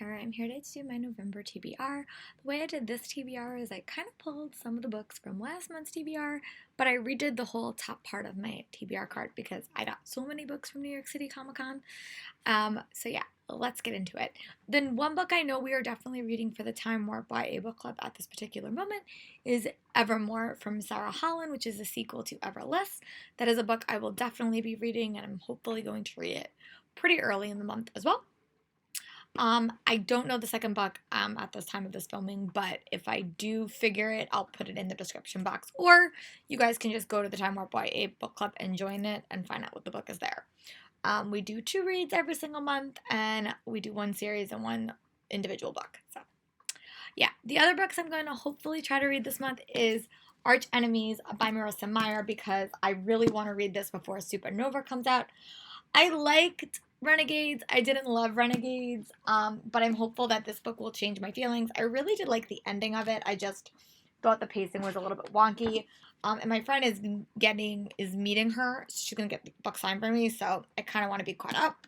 Kara. I'm here to do my November TBR. The way I did this TBR is I kind of pulled some of the books from last month's TBR, but I redid the whole top part of my TBR card because I got so many books from New York City Comic Con. So yeah, let's get into it. Then one book I know we are definitely reading for the Time Warp YA Book Club at this particular moment is Evermore from Sarah Holland, which is a sequel to Everless. That is a book I will definitely be reading, and I'm hopefully going to read it pretty early in the month as well. I don't know the second book at this time of this filming, but if I do figure it, I'll put it in the description box, or you guys can just go to the Time Warp YA Book Club and join it and find out what the book is there. We do 2 reads every single month, and we do 1 series and 1 individual book. So, yeah. The other books I'm going to hopefully try to read this month is Arch Enemies by Marissa Meyer, because I really want to read this before Supernova comes out. I liked Renegades. I didn't love Renegades, but I'm hopeful that this book will change my feelings. I really did like the ending of it. I just thought the pacing was a little bit wonky. And my friend is meeting her, so she's gonna get the book signed for me. So I kind of want to be caught up.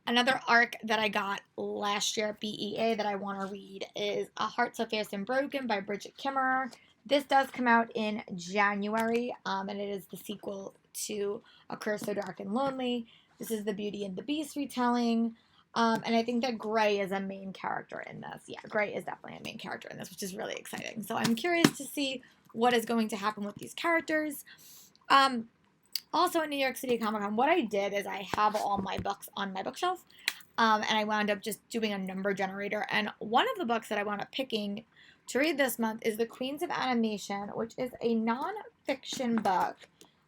Another arc that I got last year at BEA that I want to read is A Heart So Fierce and Broken by Bridget Kimmerer. This does come out in January, and it is the sequel to A Curse So Dark and Lonely. This is the Beauty and the Beast retelling, and I think that Gray is a main character in this. Yeah, Gray is definitely a main character in this, which is really exciting. So I'm curious to see what is going to happen with these characters. Also at New York City Comic Con, what I did is I have all my books on my bookshelf, and I wound up just doing a number generator. And one of the books that I wound up picking to read this month is The Queens of Animation, which is a non-fiction book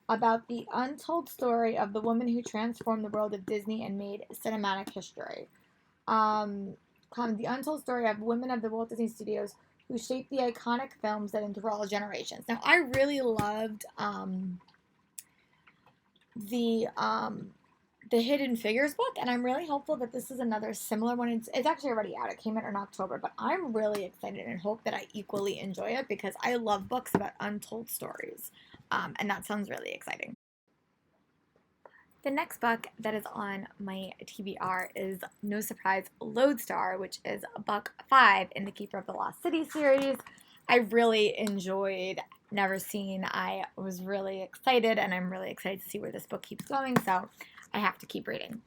about the untold story of the woman who transformed the world of Disney and made cinematic history. The untold story of women of the Walt Disney Studios who shaped the iconic films that enthrall generations. Now, I really loved the Hidden Figures book, and I'm really hopeful that this is another similar one. It's actually already out. It came out in October, but I'm really excited and hope that I equally enjoy it because I love books about untold stories, and that sounds really exciting. The next book that is on my TBR is, no surprise, Lodestar, which is book 5 in the Keeper of the Lost City series. I really enjoyed Never Seen. I was really excited, and I'm really excited to see where this book keeps going, so I have to keep reading.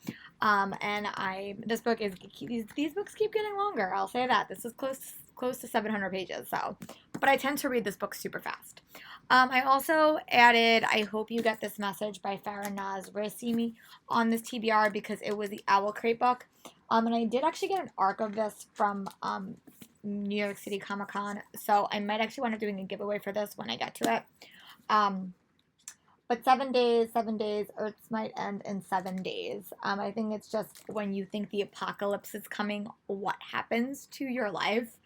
These books keep getting longer, I'll say that. This is close to 700 pages, so, but I tend to read this book super fast. I also added I Hope You Get This Message by Farah Naz Racimi on this TBR because it was the Owl Crate book. And I did actually get an arc of this from New York City Comic Con, so I might actually wind up doing a giveaway for this when I get to it. But 7 days, Earths might end in 7 days. I think it's just when you think the apocalypse is coming, what happens to your life?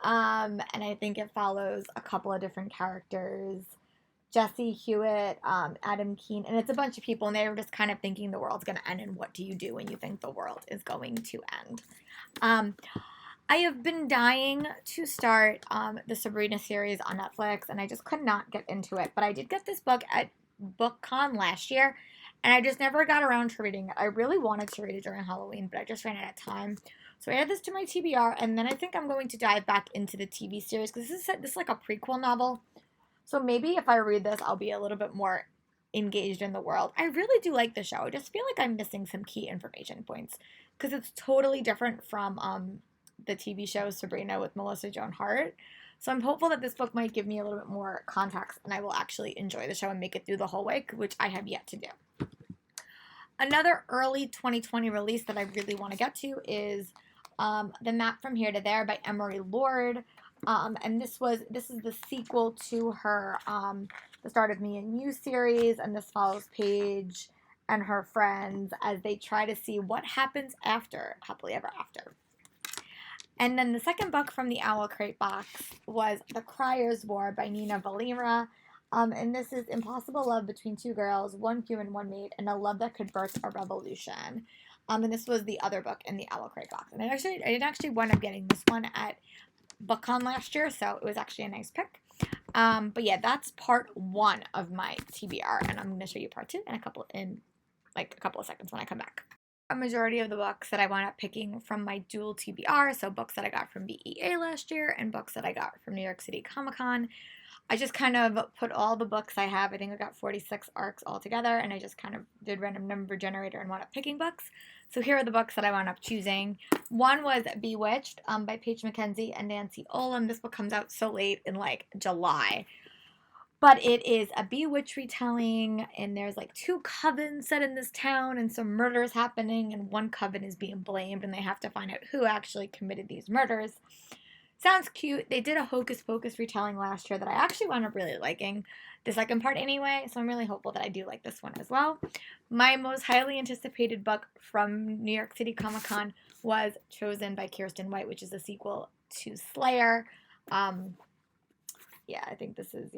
And I think it follows a couple of different characters, Jesse Hewitt, Adam Keene, and it's a bunch of people, and they're just kind of thinking the world's going to end, and what do you do when you think the world is going to end? I have been dying to start the Sabrina series on Netflix, and I just could not get into it, but I did get this book at BookCon last year, and I just never got around to reading it. I really wanted to read it during Halloween, but I just ran out of time. So I added this to my TBR, and then I think I'm going to dive back into the TV series, because this is like a prequel novel. So maybe if I read this, I'll be a little bit more engaged in the world. I really do like the show. I just feel like I'm missing some key information points, because it's totally different from the TV show Sabrina with Melissa Joan Hart. So I'm hopeful that this book might give me a little bit more context, and I will actually enjoy the show and make it through the whole way, which I have yet to do. Another early 2020 release that I really want to get to is The Map from Here to There by Emery Lord. And this is the sequel to her The Start of Me and You series, and this follows Paige and her friends as they try to see what happens after Happily Ever After. And then the second book from the Owl Crate box was The Crier's War by Nina Valera. And this is impossible love between 2 girls, 1 human, 1 mate, and a love that could birth a revolution. And this was the other book in the Owl Crate box. And I didn't actually wind up getting this one at BookCon last year, so it was actually a nice pick. But yeah, that's part 1 of my TBR, and I'm going to show you part 2 in a couple of seconds when I come back. a majority of the books that I wound up picking from my dual TBR, so books that I got from BEA last year and books that I got from New York City Comic Con. I just kind of put all the books I have, I think I got 46 arcs all together, and I just kind of did random number generator and wound up picking books. So here are the books that I wound up choosing. One was Bewitched by Paige McKenzie and Nancy Olam. This book comes out so late in like July. But it is a bewitched retelling, and there's like two covens set in this town, and some murders happening, and one coven is being blamed, and they have to find out who actually committed these murders. Sounds cute. They did a Hocus Pocus retelling last year that I actually wound up really liking the second part anyway, so I'm really hopeful that I do like this one as well. My most highly anticipated book from New York City Comic Con was Chosen by Kirsten White, which is a sequel to Slayer. Yeah, I think this is,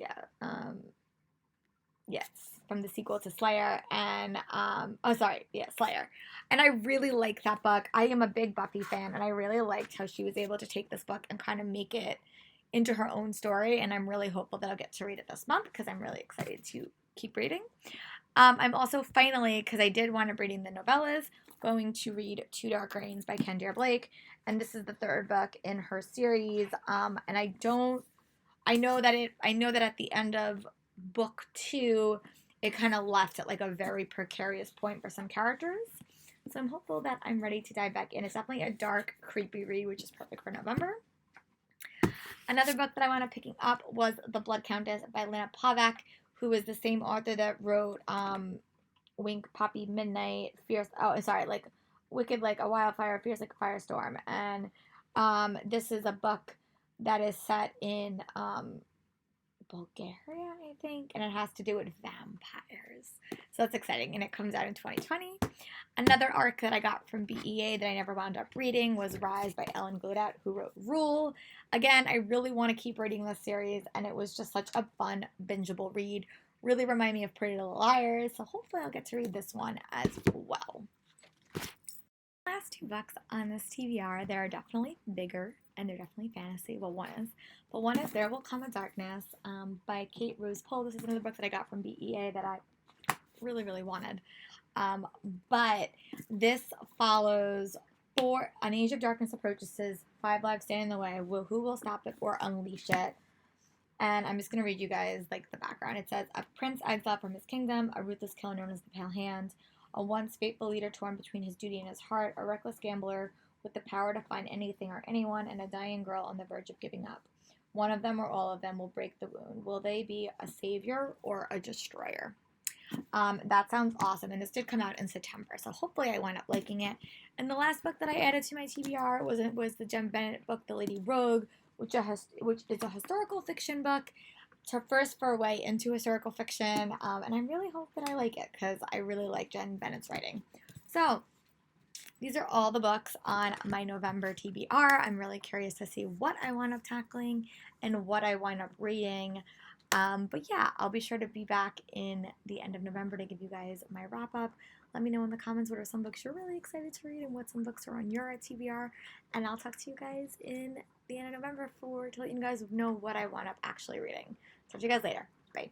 yes, from the sequel to Slayer, and, Slayer. And I really like that book. I am a big Buffy fan, and I really liked how she was able to take this book and kind of make it into her own story, and I'm really hopeful that I'll get to read it this month, because I'm really excited to keep reading. I'm also finally, because I did wind up reading the novellas, going to read Two Dark Reigns by Kendra Blake, and this is the third book in her series, and I know that at the end of book 2, it kind of left at like a very precarious point for some characters. So I'm hopeful that I'm ready to dive back in. It's definitely a dark, creepy read, which is perfect for November. Another book that I wound up picking up was The Blood Countess by Lena Pavak, who is the same author that wrote Wink, Poppy, Midnight, Wicked Like a Wildfire, Fierce Like a Firestorm. And this is a book that is set in Bulgaria, I think, and it has to do with vampires. So that's exciting, and it comes out in 2020. Another arc that I got from BEA that I never wound up reading was Rise by Ellen Godat, who wrote Rule. Again, I really want to keep reading this series, and it was just such a fun, bingeable read. Really remind me of Pretty Little Liars, so hopefully I'll get to read this one as well. Last two books on this TBR, they're definitely bigger and they're definitely fantasy. Well, one is There Will Come a Darkness by Kate Rose Pohl. This is another book that I got from BEA that I really, really wanted. But this follows An Age of Darkness approaches, 5 lives stand in the way. Who will stop it or unleash it? And I'm just going to read you guys like the background. It says, a prince exiled from his kingdom, a ruthless killer known as the Pale Hand, a once fateful leader torn between his duty and his heart, a reckless gambler with the power to find anything or anyone, and a dying girl on the verge of giving up. One of them or all of them will break the wound. Will they be a savior or a destroyer? That sounds awesome, and this did come out in September, so hopefully I wind up liking it. And the last book that I added to my TBR was the Jem Bennett book, The Lady Rogue, which is a historical fiction book. It's her first foray into historical fiction, and I really hope that I like it, because I really like Jen Bennett's writing. So these are all the books on my November TBR. I'm really curious to see what I wind up tackling and what I wind up reading. But yeah, I'll be sure to be back in the end of November to give you guys my wrap up. Let me know in the comments what are some books you're really excited to read and what some books are on your TBR. And I'll talk to you guys in the end of November to let you guys know what I wind up actually reading. Talk to you guys later. Bye.